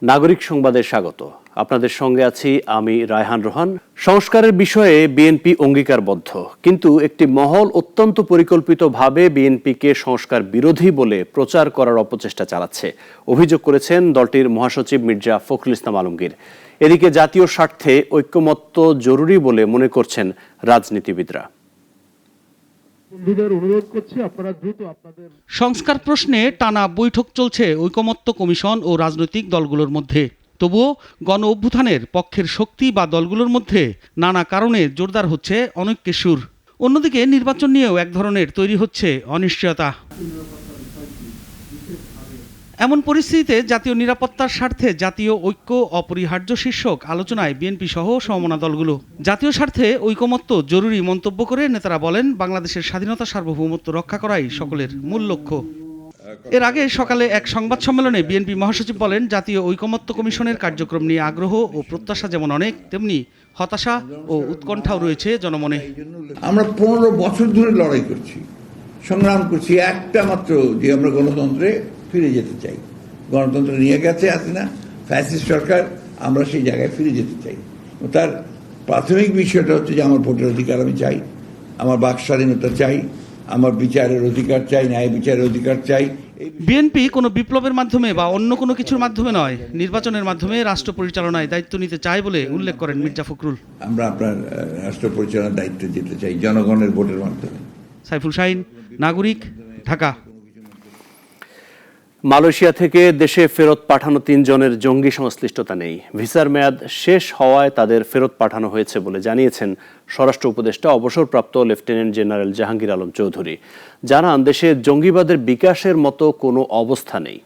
নাগরিক সংবাদে স্বাগত। আপনাদের সঙ্গে আছি আমি রায়হান রোহান। সংস্কারের বিষয়ে বিএনপি অঙ্গীকারবদ্ধ, কিন্তু একটি মহল অত্যন্ত পরিকল্পিতভাবে বিএনপিকে সংস্কার বিরোধী বলে প্রচার করার অপচেষ্টা চালাচ্ছে, অভিযোগ করেছেন দলটির মহাসচিব মির্জা ফখরুল ইসলাম আলমগীর। এদিকে জাতীয় স্বার্থে ঐকমত্য জরুরি বলে মনে করছেন রাজনীতিবিদরা। সংস্কার প্রশ্নে টানা বৈঠক চলছে ঐকমত্য কমিশন ও রাজনৈতিক দলগুলোর মধ্যে। তবুও গণ অভ্যুত্থানের পক্ষের শক্তি বা দলগুলোর মধ্যে নানা কারণে জোরদার হচ্ছে অনৈক্যের সুর। অন্যদিকে নির্বাচন নিয়েও এক ধরনের তৈরি হচ্ছে অনিশ্চয়তা। এমন পরিস্থিতিতে জাতীয় নিরাপত্তার স্বার্থে জাতীয় ঐক্য অপরিহার্য শীর্ষক আলোচনায় বিএনপি সহ সমমনা দলগুলো। জাতীয় স্বার্থে ঐকমত্য জরুরি মন্তব্য করে নেতারা বলেন, বাংলাদেশের স্বাধীনতা সার্বভৌমত্ব রক্ষা করাই সকলের মূল লক্ষ্য। এর আগে সকালে এক সংবাদ সম্মেলনে বিএনপি মহাসচিব বলেন, জাতীয় ঐকমত্য কমিশনের কার্যক্রম নিয়ে আগ্রহ ও প্রত্যাশা যেমন অনেক, তেমনি হতাশা ও উৎকণ্ঠাও রয়েছে জনমনে। আমরা 15 বছর ধরে লড়াই করছি, সংগ্রাম করছি একটা মাত্র, যে আমরা গণতন্ত্রে ফিরে যেতে চাই। গণতন্ত্র নিয়ে গেছে হাসিনা, ফ্যাসিস্ট সরকার, আমরা সেই জায়গায় ফিরে যেতে চাই। তার প্রাথমিক বিষয়টা হচ্ছে যে আমার ভোটের অধিকার আমি চাই, আমার বাক স্বাধীনতা চাই, আমার বিচারের অধিকার চাই, ন্যায় বিচারের অধিকার চাই। বিএনপি কোনো বিপ্লবের মাধ্যমে বা অন্য কোনো কিছুর মাধ্যমে নয়, নির্বাচনের মাধ্যমে রাষ্ট্র পরিচালনায় দায়িত্ব নিতে চায় বলে উল্লেখ করেন মির্জা ফখরুল। আমরা আপনার রাষ্ট্র পরিচালনার দায়িত্ব দিতে চাই জনগণের ভোটের মাধ্যমে। সাইফুল শাহীন, নাগরিক, ঢাকা। মালয়েশিয়া থেকে দেশে ফেরত পাঠানো 3 জনের জঙ্গি সংশ্লিষ্টতা নেই। ভিসার মেয়াদ শেষ হওয়ায় তাদের ফেরত পাঠানো হয়েছে বলে জানিয়েছেন স্বরাষ্ট্র উপদেষ্টা অবসরপ্রাপ্ত লেফটেন্যান্ট জেনারেল জাহাঙ্গীর আলম চৌধুরী। জানান, দেশে জঙ্গিবাদের বিকাশের মতো কোনো অবস্থা নেই।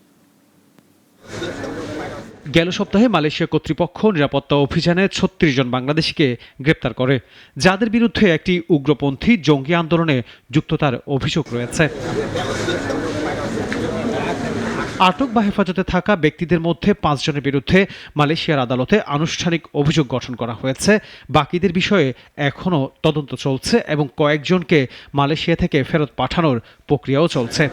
গেল সপ্তাহে মালয়েশিয়া কর্তৃপক্ষ নিরাপত্তা অভিযানে 36 জন বাংলাদেশিকে গ্রেপ্তার করে, যাদের বিরুদ্ধে একটি উগ্রপন্থী জঙ্গি আন্দোলনে যুক্ততার অভিযোগ রয়েছে। আটক বা হেফাজতে থাকা ব্যক্তিদের মধ্যে 5 জনের বিরুদ্ধে মালয়েশিয়ার আদালতে আনুষ্ঠানিক অভিযোগ গঠন করা হয়েছে। বাকিদের বিষয়ে এখনও তদন্ত চলছে এবং কয়েকজনকে মালয়েশিয়া থেকে ফেরত পাঠানোর প্রক্রিয়াও চলছে।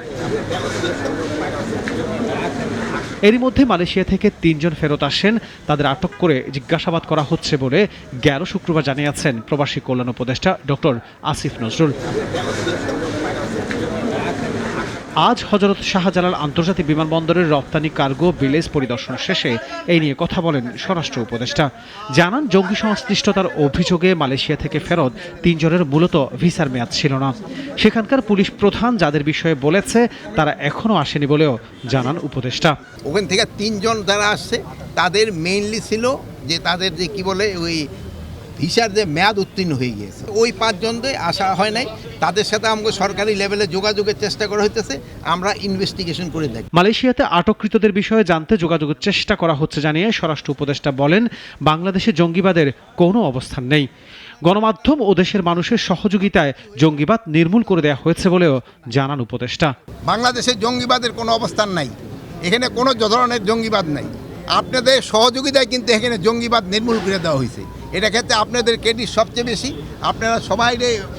এরই মধ্যে মালয়েশিয়া থেকে 3 জন ফেরত আসেন। তাদের আটক করে জিজ্ঞাসাবাদ করা হচ্ছে বলে গেল শুক্রবার জানিয়েছেন প্রবাসী কল্যাণ উপদেষ্টা ডক্টর আসিফ নজরুল। আজ হযরত শাহজালাল আন্তর্জাতিক বিমানবন্দরের রপ্তানি কার্গো ভিলেজ পরিদর্শন শেষে এই নিয়ে কথা বলেন স্বরাষ্ট্র উপদেষ্টা। জানান, জঙ্গি সংশ্লিষ্টতার অভিযোগে মালয়েশিয়া থেকে ফেরত 3 জনের মূলত ভিসার মেয়াদ ছিল না। সেখানকার পুলিশ প্রধান যাদের বিষয়ে বলেছে তারা এখনো আসেনি বলেও জানান উপদেষ্টা। ওখান থেকে 3 জন যারা আসছে তাদের মেইনলি ছিল যে তাদের যে কি বলে ওই ভিসার যে মেয়াদ উত্তীর্ণ হয়ে গিয়েছে। ওই 5 জনদের আসা হয় নাই, তাদের সাথে আমাকে সরকারি লেভেলে যোগাযোগের চেষ্টা করা হইতেছে, আমরা ইনভেস্টিগেশন করে দেখি। মালয়েশিয়াতে আটককৃতদের বিষয়ে জানতে যোগাযোগের চেষ্টা করা হচ্ছে জানিয়ে স্বরাষ্ট্র উপদেষ্টা বলেন, বাংলাদেশে জঙ্গিবাদের কোনো অবস্থান নেই। গণমাধ্যম ও দেশের মানুষের সহযোগিতায় জঙ্গিবাদ নির্মূল করে দেওয়া হয়েছে বলেও জানান উপদেষ্টা। বাংলাদেশে জঙ্গিবাদের কোনো অবস্থান নাই, এখানে কোনো ধরনের জঙ্গিবাদ নাই। আপনাদের সহযোগিতায় কিন্তু এখানে জঙ্গিবাদ নির্মূল করে দেওয়া হয়েছে। এটা ক্ষেত্রে আপনাদের ক্রেডিট সবচেয়ে বেশি। আপনারা সবাই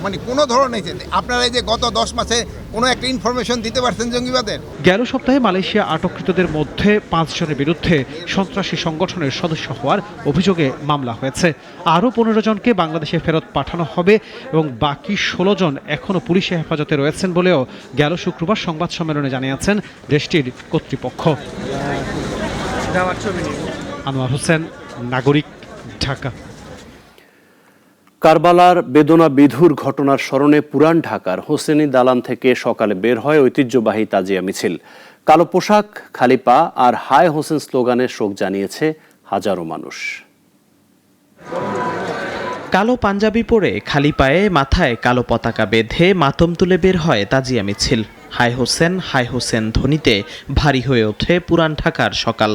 মানে কোনো ধরনের আপনারা এই যে গত 10 মাসে কোনো একটা ইনফরমেশন দিতে পারছেন জঙ্গিবাদের। গেল সপ্তাহে মালয়েশিয়া আটককৃতদের মধ্যে 5 জনের বিরুদ্ধে সন্ত্রাসী সংগঠনের সদস্য হওয়ার অভিযোগে মামলা হয়েছে। আরও 15 জনকে বাংলাদেশে ফেরত পাঠানো হবে এবং বাকি 16 জন এখনও পুলিশের হেফাজতে রয়েছেন বলেও গেল শুক্রবার সংবাদ সম্মেলনে জানিয়েছেন দেশটির কর্তৃপক্ষ। আনোয়ার হোসেন, নাগরিক, ঢাকা। কারবালার বেদনা বিধুর ঘটনার স্মরণে পুরান ঢাকার হোসেনি দালান থেকে সকালে বের হয় ঐতিহ্যবাহী তাজিয়া মিছিল। কালো পোশাক, খালি পা আর হায় হোসেন স্লোগানে শোক জানিয়েছে হাজারো মানুষ। কালো পাঞ্জাবি পরে খালি পায়ে মাথায় কালো পতাকা বেঁধে মাতম তুলে বের হয় তাজিয়া মিছিল। হায় হোসেন ধ্বনিতে ভারী হয়ে ওঠে পুরান ঢাকার সকাল।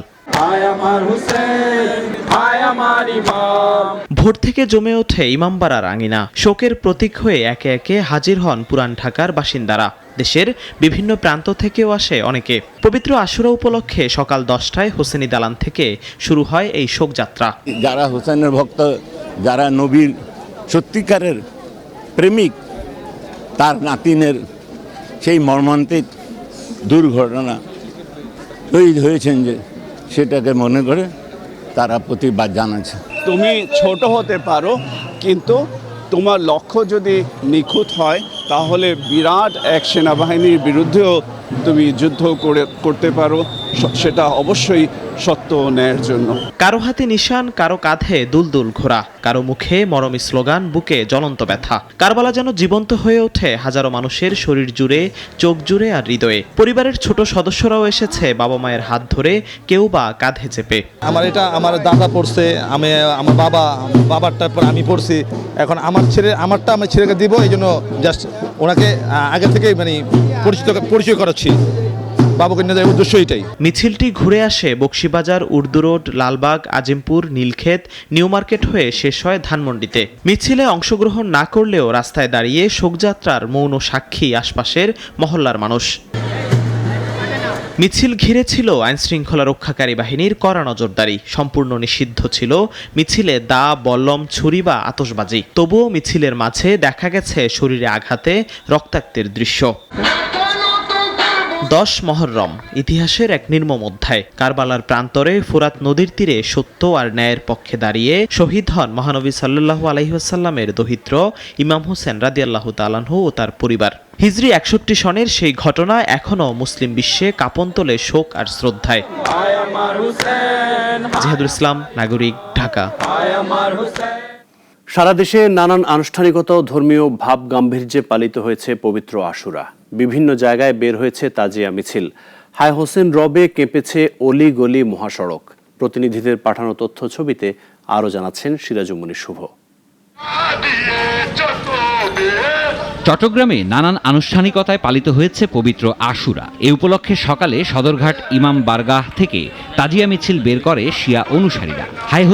ভোর থেকে জমে ওঠে ইমামবাড়ার আঙিনা। শোকের প্রতীক হয়ে একে একে হাজির হন পুরান ঢাকার বাসিন্দারা। দেশের বিভিন্ন প্রান্ত থেকেও আসে অনেকে। পবিত্র আশুরা উপলক্ষে সকাল 10টায় হোসেনি দালান থেকে শুরু হয় এই শোকযাত্রা। যারা হোসেনের ভক্ত, যারা নবীর সত্যিকারের প্রেমিক, তার নাতিনের সেই মর্মান্তিক দুর্ঘটনা শহীদ হয়েছেন, যে সেটাকে মনে করে তারা প্রতিবাদ জানাচ্ছে। তুমি ছোট হতে পারো, কিন্তু তোমার লক্ষ্য যদি নিখুঁত হয় তাহলে বিরাট এক সেনাবাহিনীর বিরুদ্ধেও তুমি যুদ্ধ করতে পারো, সেটা অবশ্যই সত্য ও ন্যায়ের জন্য। কারো হাতে নিশান, কারো কাঁধে দুলদুল ঘোড়া, কারো মুখে মরমী স্লোগান, বুকে জ্বলন্ত ব্যথা। কারবালা যেন জীবন্ত হয়ে ওঠে হাজারো মানুষের শরীর জুড়ে, চোখ জুড়ে আর হৃদয়ে। পরিবারের ছোট সদস্যরাও এসেছে বাবা মায়ের হাত ধরে, কেউ বা কাঁধে চেপে। আমার দাদা পড়ছে, আমার বাবারটার পর আমি পড়ছি, এখন আমারটা আমার ছেলেকে দিব, এই জন্য জাস্ট ওনাকে আগে থেকে মানে পরিচয় করাচ্ছি। বাবুকে নিয়ে যাওয়ার উদ্দেশ্য এটাই। মিছিলটি ঘুরে আসে Bakshibazar, Urdu road, Lalbagh, Azimpur, Nilkhet, New Market হয়ে শেষ হয় ধানমন্ডিতে। মিছিলে অংশগ্রহণ না করলেও রাস্তায় দাঁড়িয়ে শোকযাত্রার মৌন সাক্ষী আশপাশের মহল্লার মানুষ। মিছিল ঘিরে ছিল আইনশৃঙ্খলা রক্ষাকারী বাহিনীর কড়া নজরদারি। সম্পূর্ণ নিষিদ্ধ ছিল মিছিলে দা, বল্লম, ছুরি বা আতশবাজি। তবুও মিছিলের মাঝে দেখা গেছে শরীরে আঘাতে রক্তাক্তের দৃশ্য। 10 মহররম ইতিহাসের এক নির্মম অধ্যায়। কারবালার প্রান্তরে ফোরাত নদীর তীরে সত্য আর ন্যায়ের পক্ষে দাঁড়িয়ে শহীদ হন মহানবী সাল্লাল্লাহু আলাইহি ওয়াসাল্লামের দহিত্র ইমাম হোসেন রাদিয়াল্লাহু তাআলা আনহু ও তার পরিবার। হিজরি 61 সনের সেই ঘটনা এখনও মুসলিম বিশ্বে কাঁপন তোলে শোক আর শ্রদ্ধায়। জিহাদুল ইসলাম, নাগরিক, ঢাকা। সারা দেশে নানান আনুষ্ঠানিকতা ও ধর্মীয় ভাব গাম্ভীর্যে পালিত হয়েছে পবিত্র আশুরা। বিভিন্ন জায়গায় বের হয়েছে তাজিয়া মিছিল। হায় হোসেন রবে কেঁপেছে অলি গলি মহাসড়ক। প্রতিনিধিদের পাঠানো তথ্য ছবিতে আরও জানাচ্ছেন সিরাজুমনি শুভ। চট্টগ্রামে নানান আনুষ্ঠানিকতায় পালিত হয়েছে পবিত্র আশুরা। এ উপলক্ষে সকালে সদরঘাট ইমাম বারগাহ থেকে তাজিয়া মিছিল বের করে শিয়া অনুসারীরা। হাই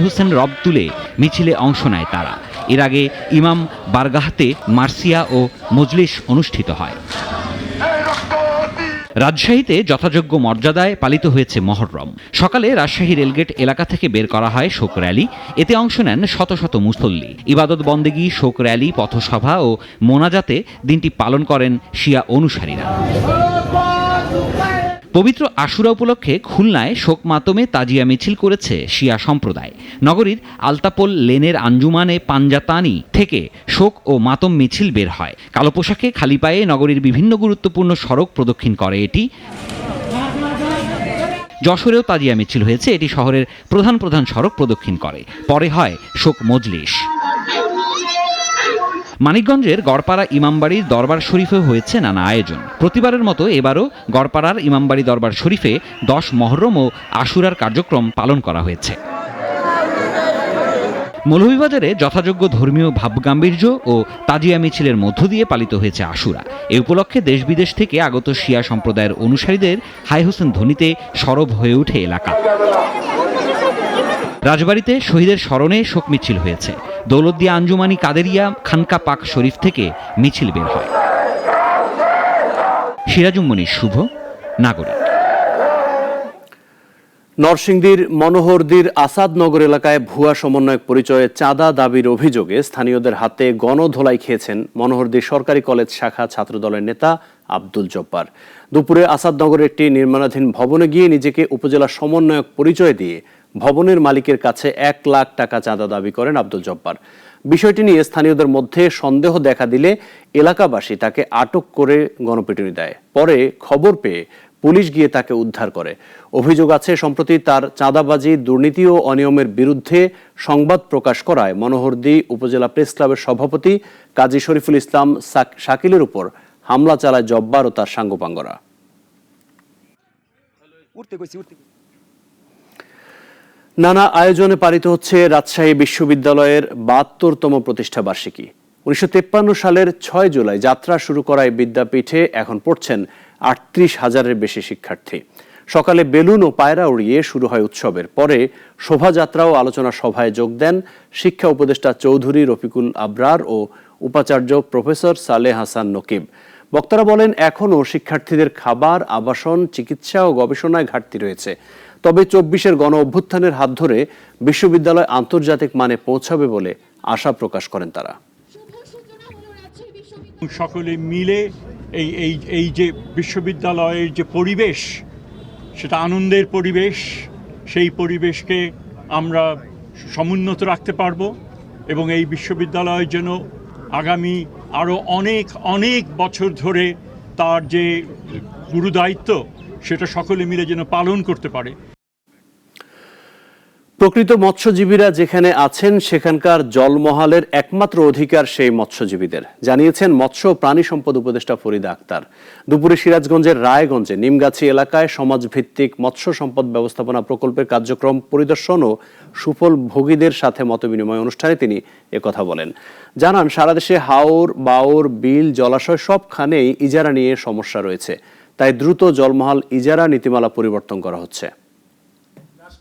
হোসেন রব তুলে মিছিলে অংশ নেয় তারা। এর আগে ইমাম বারগাহতে মার্সিয়া ও মজলিস অনুষ্ঠিত হয়। রাজশাহীতে যথাযোগ্য মর্যাদায় পালিত হয়েছে মহররম। সকালে রাজশাহী রেলগেট এলাকা থেকে বের করা হয় শোক র্যালি। এতে অংশ নেন শত শত মুসল্লি। ইবাদত বন্দেগী, শোক র্যালি, পথসভা ও মোনাজাতে দিনটি পালন করেন শিয়া অনুসারীরা। পবিত্র আশুরা উপলক্ষে খুলনায় শোক মাতমে তাজিয়া মিছিল করেছে শিয়া সম্প্রদায়। নগরীর আলতাপোল লেনের আঞ্জুমানে পাঞ্জাতানি থেকে শোক ও মাতম মিছিল বের হয়। কালো পোশাকে খালি পায়ে নগরীর বিভিন্ন গুরুত্বপূর্ণ সড়ক প্রদক্ষিণ করে এটি। যশোরেও তাজিয়া মিছিল হয়েছে। এটি শহরের প্রধান সড়ক প্রদক্ষিণ করে। পরে হয় শোক মজলিস। মানিকগঞ্জের গড়পাড়া ইমামবাড়ির দরবার শরীফে হয়েছে নানা আয়োজন। প্রতিবারের মতো এবারও গড়পাড়ার ইমামবাড়ি দরবার শরীফে 10 মহররম ও আশুরার কার্যক্রম পালন করা হয়েছে। মৌলভীবাজারে যথাযোগ্য ধর্মীয় ভাবগাম্ভীর্য ও তাজিয়া মিছিলের মধ্য দিয়ে পালিত হয়েছে আশুরা। এ উপলক্ষে দেশ বিদেশ থেকে আগত শিয়া সম্প্রদায়ের অনুসারীদের হাই হোসেন ধ্বনিতে সরব হয়ে ওঠে এলাকা। রাজবাড়িতে শহীদের স্মরণে শোক মিছিল হয়েছে। দৌলতদিয়া আঞ্জুমানি কাদেরিয়া খানকা পাক শরীফ থেকে মিছিল বের হয়। সিরাজুমনি শুভ, নাগরিক। নরসিংদীর মনোহরদীর আসাদনগর এলাকায় ভুয়া সমন্বয়ক পরিচয়ে চাঁদা দাবির অভিযোগে স্থানীয়দের হাতে গণধোলাই খেয়েছেন মনোহরদীর সরকারি কলেজ শাখা ছাত্রদলের নেতা আব্দুল জব্বার। দুপুরে আসাদনগরের একটি নির্মাণাধীন ভবনে গিয়ে নিজেকে উপজেলা সমন্বয়ক পরিচয় দিয়ে ভবনের মালিকের কাছে 1 লাখ টাকা চাঁদা দাবি করেন আব্দুল জব্বার। বিষয়টি নিয়ে স্থানীয়দের মধ্যে সন্দেহ দেখা দিলে এলাকাবাসী তাকে আটক করে গণপিটুনি দেয়। পরে খবর পেয়ে পুলিশ গিয়ে তাকে উদ্ধার করে। অভিযোগ আছে সম্প্রতি তার চাঁদাবাজি, দুর্নীতি ও অনিয়মের বিরুদ্ধে সংবাদ প্রকাশ করায় মনোহরদী উপজেলা প্রেস ক্লাবের সভাপতি কাজী শরীফুল ইসলাম শাকিলের উপর হামলা চালায় জব্বার ও তার সাঙ্গপাঙ্গরা। নানা আয়োজনে পালিত হচ্ছে রাজশাহী বিশ্ববিদ্যালয়ের 72তম প্রতিষ্ঠা বার্ষিকী। 1953 সালের 6 জুলাই যাত্রা শুরু করা এই বিদ্যাপীঠে এখন পড়ছেন 38,000-এর বেশি শিক্ষার্থী। সকালে বেলুন ও পায়রা উড়িয়ে শুরু হয় উৎসবের। পরে শোভাযাত্রা ও আলোচনা সভায় যোগ দেন শিক্ষা উপদেষ্টা চৌধুরী রফিকুল আবরার ও উপাচার্য প্রফেসর সালেহ হাসান নকিব। বক্তারা বলেন, এখনও শিক্ষার্থীদের খাবার, আবাসন, চিকিৎসা ও গবেষণায় ঘাটতি রয়েছে। তবে 24-এর গণ অভ্যুত্থানের হাত ধরে বিশ্ববিদ্যালয় আন্তর্জাতিক মানে পৌঁছাবে বলে আশা প্রকাশ করেন তারা। সকলে মিলে এই যে বিশ্ববিদ্যালয়ের যে পরিবেশ, সেটা আনন্দের পরিবেশ, সেই পরিবেশকে আমরা সমুন্নত রাখতে পারবো এবং এই বিশ্ববিদ্যালয় যেন আগামী আরও অনেক অনেক বছর ধরে তার যে গুরুদায়িত্ব সেটা সকলে মিলে যেন পালন করতে পারে। প্রকৃত মৎস্যজীবীরা যেখানে আছেন সেখানকার জলমহালের একমাত্র অধিকার সেই মৎস্যজীবীদের, জানিয়েছেন মৎস্য ও প্রাণী সম্পদ উপদেষ্টা ফরিদা আক্তার। দুপুরে সিরাজগঞ্জের রায়গঞ্জে নিমগাছি এলাকায় সমাজভিত্তিক মৎস্য সম্পদ ব্যবস্থাপনা প্রকল্পের কার্যক্রম পরিদর্শন ও সুফল ভোগীদের সাথে মতবিনিময় অনুষ্ঠানে তিনি একথা বলেন। জানান, সারা দেশে হাওর, বাওর, বিল, জলাশয় সবখানেই ইজারা নিয়ে সমস্যা রয়েছে, তাই দ্রুত জলমহাল ইজারা নীতিমালা পরিবর্তন করা হচ্ছে।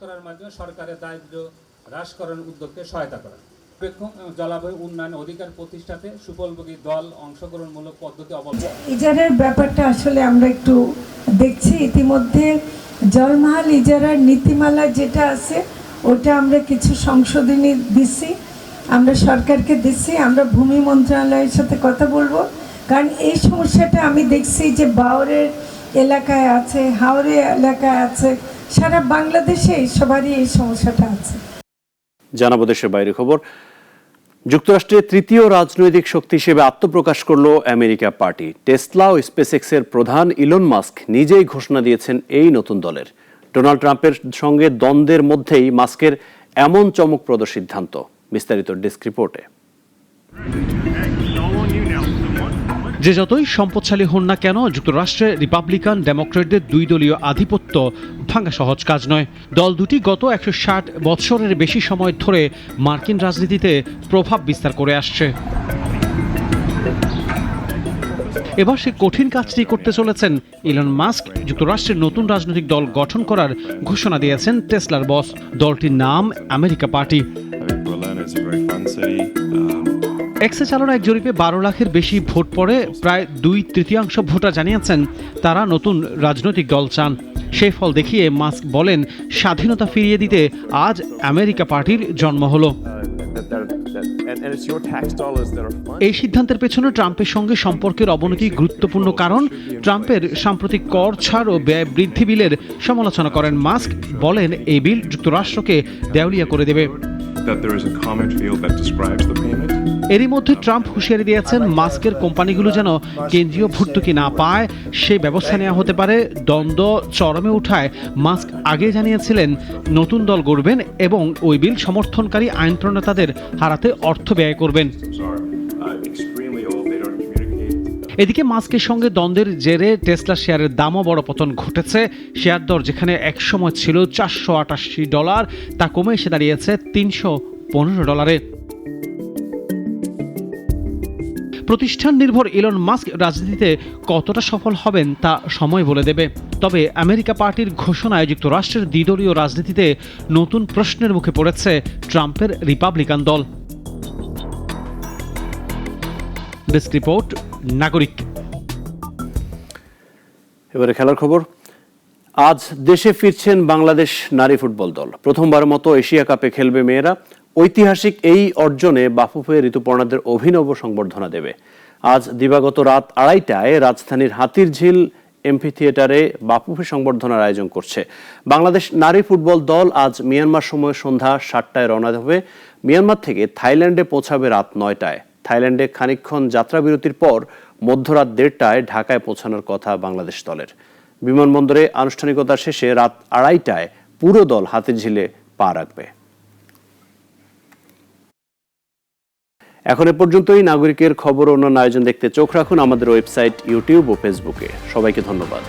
করার মাধ্যমে সরকারের দারিদ্র্য হ্রাসকরণ উদ্যোগকে সহায়তা করা, জলবায়ু উন্নয়ন অধিকার প্রতিষ্ঠাতে সুফলভোগী দল অংশগ্রহণমূলক পদ্ধতি অবলম্বন। ইজারার ব্যাপারটা আসলে আমরা একটু দেখছি, ইতিমধ্যে জলমহাল ইজারার নীতিমালা যেটা আছে ওটা আমরা কিছু সংশোধনী দিচ্ছি, আমরা সরকারকে দিচ্ছি, আমরা ভূমি মন্ত্রণালয়ের সাথে কথা বলবো, কারণ এই সমস্যাটা আমি দেখছি যে বাওরের এলাকায় আছে, হাওড়ে এলাকায় আছে, সারা বাংলাদেশে সবারই এই সমস্যাটা আছে। জানাবো দেশের বাইরে খবর। যুক্তরাষ্ট্রের তৃতীয় রাজনৈতিক শক্তি হিসেবে আত্মপ্রকাশ করল আমেরিকা পার্টি। টেসলা ও স্পেসএক্সের প্রধান ইলন মাস্ক নিজেই ঘোষণা দিয়েছেন এই নতুন দলের। ডোনাল্ড ট্রাম্পের সঙ্গে দ্বন্দ্বের মধ্যেই মাস্কের এমন চমকপ্রদ সিদ্ধান্ত। বিস্তারিত ডেস্ক রিপোর্টে। যে যতই সম্পদশালী হন না কেন, যুক্তরাষ্ট্রে রিপাবলিকান ডেমোক্রেটদের দুই দলীয় আধিপত্য ভাঙা সহজ কাজ নয়। দল দুটি গত 160 বৎসরের বেশি সময় ধরে মার্কিন রাজনীতিতে প্রভাব বিস্তার করে আসছে। এবার সে কঠিন কাজটি করতে চলেছেন ইলন মাস্ক। যুক্তরাষ্ট্রের নতুন রাজনৈতিক দল গঠন করার ঘোষণা দিয়েছেন টেসলার বস। দলটির নাম আমেরিকা পার্টি। এক্সে চালানো এক জরিপে 12 লাখের বেশি ভোট পড়ে প্রায় 2/3 ভোটার জানিয়েছেন তারা নতুন রাজনৈতিক দল চান। সেই ফল দেখিয়ে মাস্ক বলেন, স্বাধীনতা ফিরিয়ে দিতে আজ আমেরিকা পার্টির জন্ম হলো। এই সিদ্ধান্তের পেছনে ট্রাম্পের সঙ্গে সম্পর্কের অবনতি গুরুত্বপূর্ণ কারণ। ট্রাম্পের সাম্প্রতিক কর ছাড় ও ব্যয় বৃদ্ধি বিলের সমালোচনা করেন মাস্ক, বলেন এই বিল যুক্তরাষ্ট্রকে দেউলিয়া করে দেবে। এরই মধ্যে ট্রাম্প হুঁশিয়ারি দিয়েছেন মাস্কের কোম্পানিগুলো যেন কেন্দ্রীয় ভর্তুকি না পায়, সেই ব্যবস্থা নেওয়া হতে পারে। দ্বন্দ্ব চরমে উঠায় মাস্ক আগে জানিয়েছিলেন নতুন দল গড়বেন এবং ওই বিল সমর্থনকারী আইন প্রণেতাদের হারাতে অর্থ ব্যয় করবেন। এদিকে মাস্কের সঙ্গে দ্বন্দ্বের জেরে টেসলা শেয়ারের দামও বড় পতন ঘটেছে। শেয়ার দর যেখানে একসময় ছিল $488, তা কমে এসে দাঁড়িয়েছে $315। প্রতিষ্ঠান নির্ভর ইলন মাস্ক রাজনীতিতে কতটা সফল হবেন তা সময় বলে দেবে। তবে আমেরিকা পার্টির ঘোষণায় যুক্তরাষ্ট্রের দ্বিদলীয় রাজনীতিতে নতুন প্রশ্নের মুখে পড়েছে ট্রাম্পের রিপাবলিকান দল। ডেস্ক রিপোর্ট, নাগরিক। এবারে খেলার খবর। আজ দেশে ফিরছেন বাংলাদেশ নারী ফুটবল দল। প্রথমবারের মতো এশিয়া কাপে খেলবে মেয়েরা। ঐতিহাসিক এই অর্জনে বাফুফে ঋতুপর্ণাদের অভিনব সংবর্ধনা দেবে। আজ দিবাগত রাত 2:30টায় রাজধানীর হাতিরঝিল এমপি থিয়েটারে বাফুফে সংবর্ধনার আয়োজন করছে। বাংলাদেশ নারী ফুটবল দল আজ মিয়ানমার সময় সন্ধ্যা 7টায় রওনা হবে। মিয়ানমার থেকে থাইল্যান্ডে পৌঁছাবে রাত 9টায়। থাইল্যান্ডে খানিকক্ষণ যাত্রা বিরতির পর মধ্যরাত 1:30টায় ঢাকায় পৌঁছানোর কথা বাংলাদেশ দলের। বিমানবন্দরে আনুষ্ঠানিকতা শেষে রাত 2:30টায় পুরো দল হাতিরঝিলে পা রাখবে। এখন এ পর্যন্তই। নাগরিকের খবর ও অন্যান্য আয়োজন দেখতে চোখ রাখুন আমাদের ওয়েবসাইট, ইউটিউব ও ফেসবুকে। সবাইকে ধন্যবাদ।